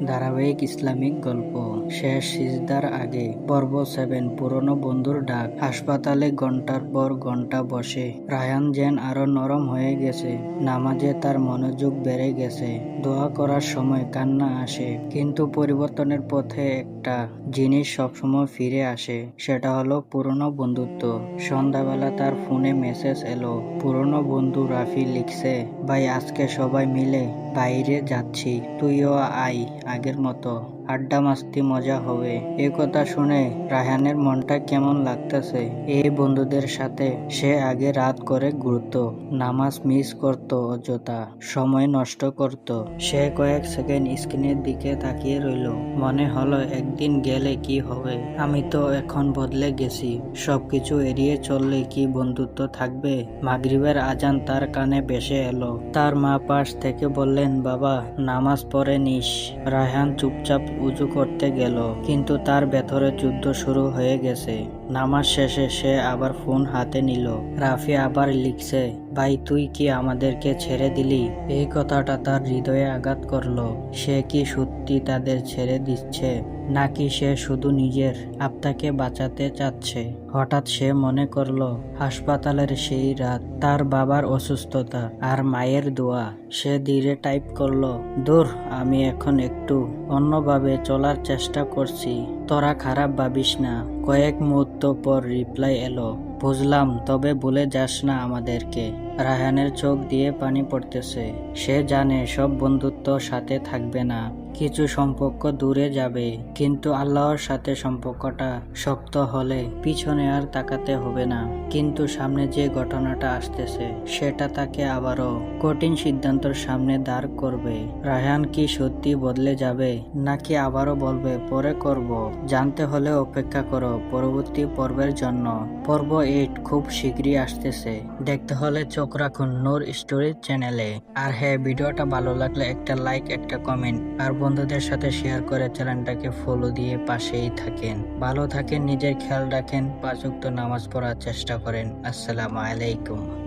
ধারাবাহিক ইসলামিক গল্প শেষ সিজদার আগে পর্ব 7 পুরনো বন্ধুর ডাক। হাসপাতালে ঘন্টার পর ঘন্টা বসে রায়ান যেন আরো নরম হয়ে গেছে। নামাজে তার মনোযোগ বেড়ে গেছে। দোয়া করার সময় কান্না আসে, কিন্তু পরিবর্তনের পথে একটা জিনিস সবসময় ফিরে আসে, সেটা হলো পুরনো বন্ধুত্ব। সন্ধ্যাবেলা তার ফোনে মেসেজ এলো। পুরনো বন্ধু রাফি লিখছে, ভাই আজকে সবাই মিলে বাইরে যাচ্ছি, তুইও আয়, আগের মতো আড্ডা মাস্তি মজা হবে। এই কথা শুনে রায়হানের মনটা কেমন লাগতেছে। এই বন্ধুদের সাথে সে আগে রাত করে ঘুরতো, নামাজ মিস করত, অযথা সময় নষ্ট করত। সে কয়েক সেকেন্ড স্ক্রিনের দিকে তাকিয়ে রইল। মনে হলো একদিন গেলে কি হবে, আমি তো এখন বদলে গেছি। সবকিছু এড়িয়ে চললে কি বন্ধুত্ব থাকবে? মাগরিবের আজান তার কানে ভেসে এলো। তার মা পাশ থেকে বললেন, বাবা নামাজ পড়ে নিস। রায়হান চুপচাপ উজু করতে গেল, কিন্তু তার ভেতরে যুদ্ধ শুরু হয়ে গেছে। নামাজ শেষে সে আবার ফোন হাতে নিল। রাফি আবার লিখছে, ভাই তুই কি আমাদেরকে ছেড়ে দিলি? এই কথাটা তার হৃদয়ে আঘাত করলো। সে কি সত্যি তাদের ছেড়ে দিচ্ছে, নাকি সে শুধু নিজের আত্মাকে বাঁচাতে চাচ্ছে? হঠাৎ সে মনে করলো হাসপাতালের সেই রাত, তার বাবার অসুস্থতা আর মায়ের দোয়া। সে ধীরে টাইপ করলো, দূর, আমি এখন একটু অন্যভাবে চলার চেষ্টা করছি, তোরা খারাপ ভাবিস না। কয়েক মুহূর্ত পর রিপ্লাই এলো, বুঝলাম, তবে ভুলে যাস না আমাদেরকে। রায়হানের চোখ দিয়ে পানি পড়তেছে। সে জানে সব বন্ধুত্ব সাথে থাকবে না, কিছু সম্পর্ক দূরে যাবে, কিন্তু আল্লাহর সাথে সম্পর্কটা শক্ত হলে পিছনে আর তাকাতে হবে না। কিন্তু সামনে যে ঘটনাটা আসতেছে, সেটা তাকে আবারও কঠিন সিদ্ধান্তের সামনে দাঁড় করবে। রায়হান কি সত্যি বদলে যাবে, নাকি আবারও বলবে পরে করব? জানতে হলে অপেক্ষা করো পরবর্তী পর্বের জন্য। পর্ব 8 খুব শীঘ্রই আসতেছে। দেখতে হলে চোখ রাখুন নূর স্টোরি চ্যানেলে। আর হ্যাঁ, ভিডিওটা ভালো লাগলে একটা লাইক, একটা কমেন্ট আর বন্ধুদের সাথে শেয়ার করে চ্যানেলটাকে ফলো দিয়ে পাশেই থাকেন। ভালো থাকেন, নিজের খেয়াল রাখেন, 5 ওয়াক্ত নামাজ পড়ার চেষ্টা করেন। আসসালামু আলাইকুম।